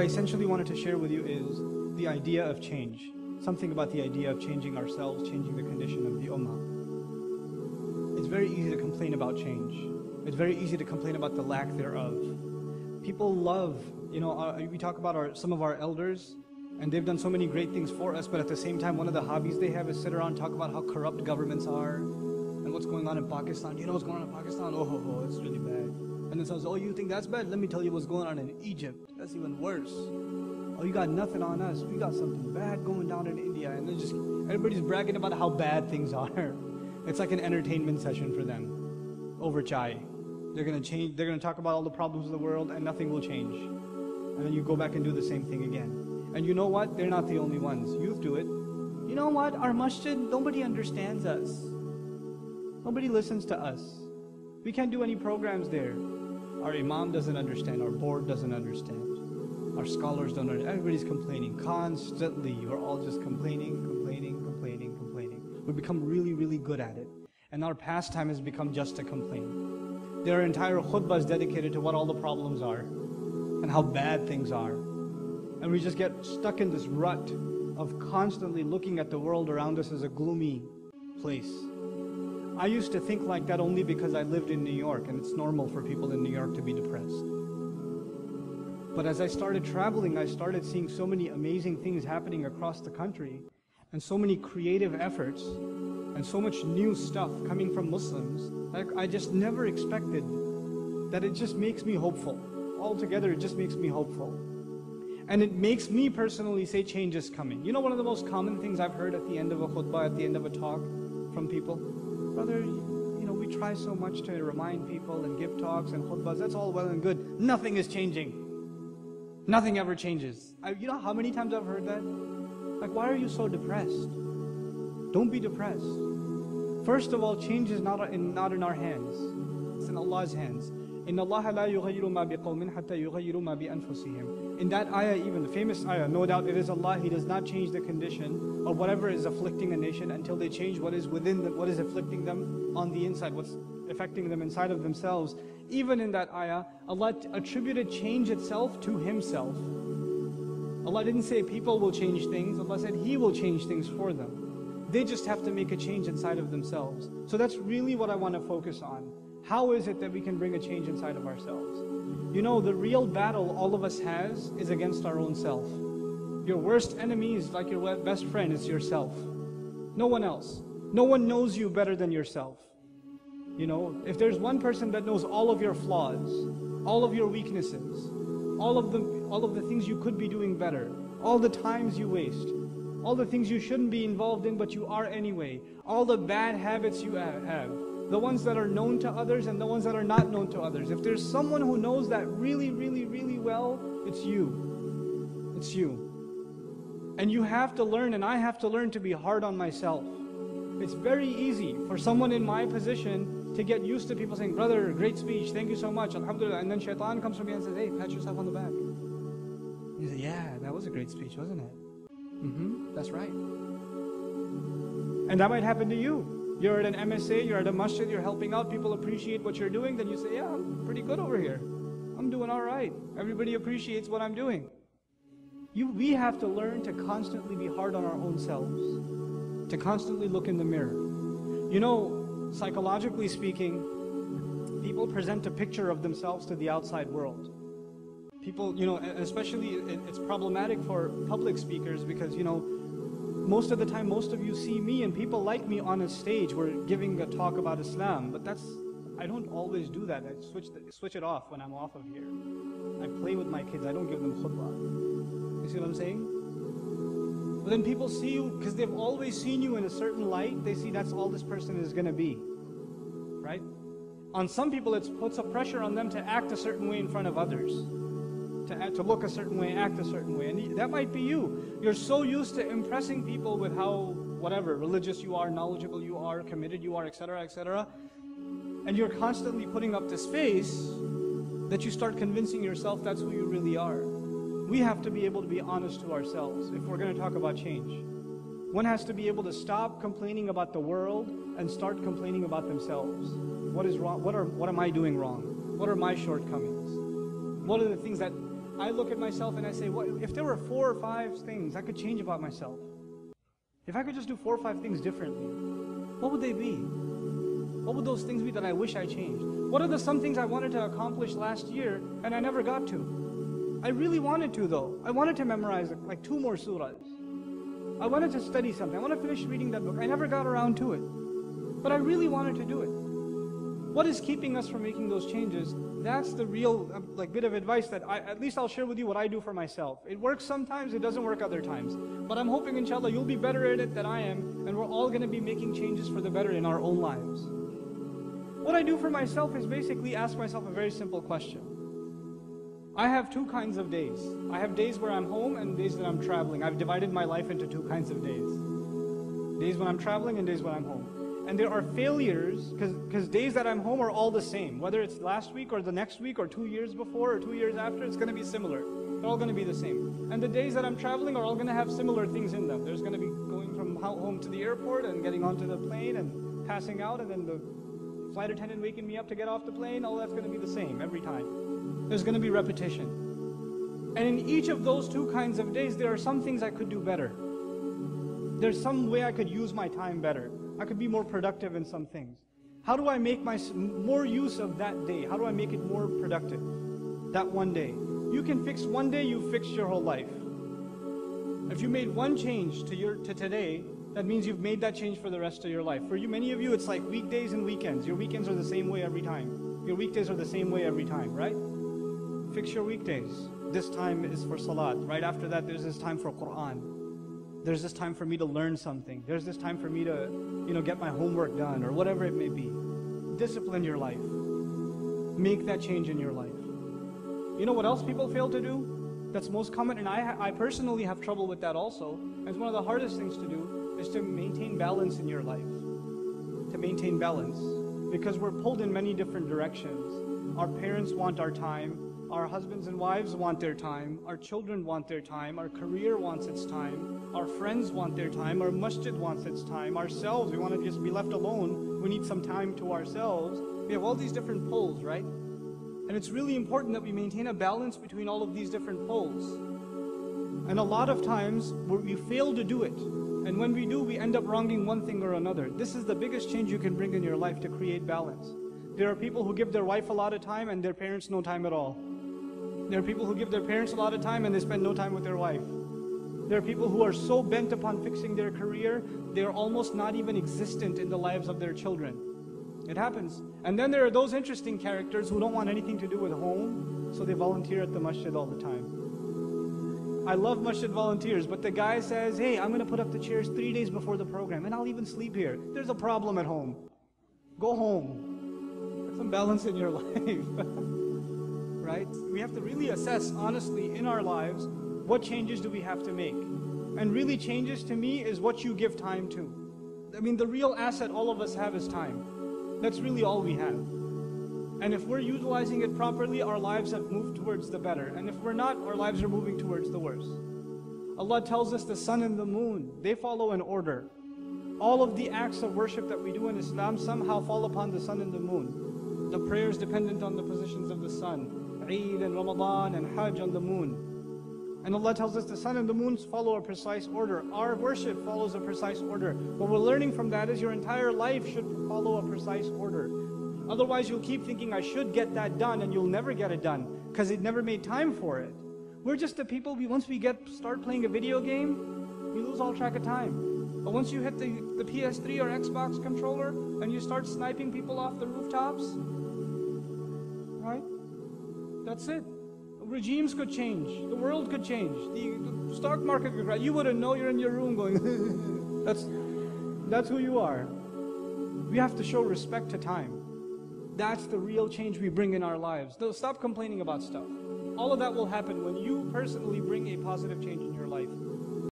I essentially wanted to share with you is the idea of change. Something about the idea of changing ourselves, changing the condition of the ummah. It's very easy to complain about change. It's very easy to complain about the lack thereof. People love, we talk about some of our elders, and they've done so many great things for us, but at the same time, one of the hobbies they have is sit around and talk about how corrupt governments are, and what's going on in Pakistan. You know what's going on in Pakistan? Oh, it's really bad. And then someone says, oh, you think that's bad? Let me tell you what's going on in Egypt. That's even worse. Oh, you got nothing on us. We got something bad going down in India. And then just everybody's bragging about how bad things are. It's like an entertainment session for them over chai. They're going to talk about all the problems of the world and nothing will change. And then you go back and do the same thing again. And you know what? They're not the only ones. Youth do it. You know what? Our masjid, nobody understands us. Nobody listens to us. We can't do any programs there. Our imam doesn't understand. Our board doesn't understand. Our scholars don't understand. Everybody's complaining constantly. We're all just complaining. We become really, really good at it. And our pastime has become just to complain. There are entire khutbahs dedicated to what all the problems are and how bad things are. And we just get stuck in this rut of constantly looking at the world around us as a gloomy place. I used to think like that only because I lived in New York, and it's normal for people in New York to be depressed. But as I started traveling, I started seeing so many amazing things happening across the country, and so many creative efforts, and so much new stuff coming from Muslims, like I just never expected, that it just makes me hopeful. Altogether, it just makes me hopeful. And it makes me personally say change is coming. You know, one of the most common things I've heard at the end of a khutbah, at the end of a talk from people? Brother, we try so much to remind people and give talks and khutbahs, that's all well and good. Nothing is changing. Nothing ever changes. You know how many times I've heard that? Like, why are you so depressed? Don't be depressed. First of all, change is not in our hands. It's in Allah's hands. إِنَّ اللَّهَ لَا يُغَيِّرُ مَا بِقَوْمٍ حَتَّى يُغَيِّرُ مَا بِأَنفُسِهِمْ. In that ayah, even the famous ayah, no doubt it is Allah, He does not change the condition of whatever is afflicting a nation until they change what is within them, what is afflicting them on the inside, what's affecting them inside of themselves. Even in that ayah, Allah attributed change itself to Himself. Allah didn't say people will change things, Allah said He will change things for them. They just have to make a change inside of themselves. So that's really what I want to focus on. How is it that we can bring a change inside of ourselves? You know, the real battle all of us has is against our own self. Your worst enemy is like your best friend, it's yourself. No one else. No one knows you better than yourself. You know, if there's one person that knows all of your flaws, all of your weaknesses, all of the things you could be doing better, all the times you waste, all the things you shouldn't be involved in but you are anyway, all the bad habits you have, the ones that are known to others and the ones that are not known to others. If there's someone who knows that really, really, really well, it's you. It's you. And you have to learn, and I have to learn to be hard on myself. It's very easy for someone in my position to get used to people saying, brother, great speech, thank you so much, alhamdulillah. And then shaitan comes to me and says, hey, pat yourself on the back. You say, yeah, that was a great speech, wasn't it? That's right. And that might happen to you. You're at an MSA, you're at a masjid, you're helping out, people appreciate what you're doing, then you say, yeah, I'm pretty good over here. I'm doing all right. Everybody appreciates what I'm doing. We have to learn to constantly be hard on our own selves, to constantly look in the mirror. You know, psychologically speaking, people present a picture of themselves to the outside world. People, especially it's problematic for public speakers because, most of the time, most of you see me and people like me on a stage. We're giving a talk about Islam, but I don't always do that. I switch it off when I'm off of here. I play with my kids. I don't give them khutbah. You see what I'm saying? But then people see you, because they've always seen you in a certain light, they see that's all this person is going to be. Right? On some people, it puts a pressure on them to act a certain way in front of others. To look a certain way, act a certain way. And that might be you. You're so used to impressing people with how, whatever, religious you are, knowledgeable you are, committed you are, etc., etc. And you're constantly putting up this face that you start convincing yourself that's who you really are. We have to be able to be honest to ourselves if we're going to talk about change. One has to be able to stop complaining about the world and start complaining about themselves. What is wrong? What am I doing wrong? What are my shortcomings? What are the things that I look at myself and I say, what if there were 4 or 5 things I could change about myself? If I could just do 4 or 5 things differently, what would they be? What would those things be that I wish I changed? What are some things I wanted to accomplish last year and I never got to? I really wanted to though. I wanted to memorize like 2 more surahs. I wanted to study something. I want to finish reading that book. I never got around to it. But I really wanted to do it. What is keeping us from making those changes? That's the real bit of advice that at least I'll share with you what I do for myself. It works sometimes, it doesn't work other times. But I'm hoping inshallah you'll be better at it than I am, and we're all going to be making changes for the better in our own lives. What I do for myself is basically ask myself a very simple question. I have 2 kinds of days. I have days where I'm home and days that I'm traveling. I've divided my life into 2 kinds of days. Days when I'm traveling and days when I'm home. And there are failures, because days that I'm home are all the same. Whether it's last week or the next week or 2 years before or 2 years after, it's going to be similar. They're all going to be the same. And the days that I'm traveling are all going to have similar things in them. There's going to be going from home to the airport and getting onto the plane and passing out, and then the flight attendant waking me up to get off the plane. All that's going to be the same every time. There's going to be repetition. And in each of those 2 kinds of days, there are some things I could do better. There's some way I could use my time better. I could be more productive in some things. How do I make more use of that day? How do I make it more productive? That one day. You can fix one day, you fixed your whole life. If you made one change to today, that means you've made that change for the rest of your life. For you, many of you, it's like weekdays and weekends. Your weekends are the same way every time. Your weekdays are the same way every time, right? Fix your weekdays. This time is for salat. Right after that, there's this time for Quran. There's this time for me to learn something. There's this time for me to, get my homework done or whatever it may be. Discipline your life. Make that change in your life. You know what else people fail to do? That's most common, and I personally have trouble with that also. And it's one of the hardest things to do is to maintain balance in your life. To maintain balance. Because we're pulled in many different directions. Our parents want our time. Our husbands and wives want their time. Our children want their time. Our career wants its time. Our friends want their time. Our masjid wants its time. Ourselves, we want to just be left alone. We need some time to ourselves. We have all these different poles, right? And it's really important that we maintain a balance between all of these different poles. And a lot of times, we fail to do it. And when we do, we end up wronging one thing or another. This is the biggest change you can bring in your life to create balance. There are people who give their wife a lot of time and their parents no time at all. There are people who give their parents a lot of time and they spend no time with their wife. There are people who are so bent upon fixing their career, they are almost not even existent in the lives of their children. It happens. And then there are those interesting characters who don't want anything to do with home, so they volunteer at the masjid all the time. I love masjid volunteers, but the guy says, hey, I'm going to put up the chairs 3 days before the program, and I'll even sleep here. There's a problem at home. Go home. Get some balance in your life. Right? We have to really assess honestly in our lives, what changes do we have to make? And really changes to me is what you give time to. I mean, the real asset all of us have is time. That's really all we have. And if we're utilizing it properly, our lives have moved towards the better. And if we're not, our lives are moving towards the worse. Allah tells us the sun and the moon, they follow an order. All of the acts of worship that we do in Islam somehow fall upon the sun and the moon. The prayers dependent on the positions of the sun. Eid and Ramadan and Hajj on the moon. And Allah tells us the sun and the moon follow a precise order. Our worship follows a precise order. What we're learning from that is your entire life should follow a precise order. Otherwise you'll keep thinking, I should get that done, and you'll never get it done because it never made time for it. We're just the people, once we start playing a video game, we lose all track of time. But once you hit the PS3 or Xbox controller and you start sniping people off the rooftops, right? That's it. Regimes could change. The world could change. The stock market could crash. You wouldn't know, you're in your room going, that's who you are. We have to show respect to time. That's the real change we bring in our lives. Stop complaining about stuff. All of that will happen when you personally bring a positive change in your life.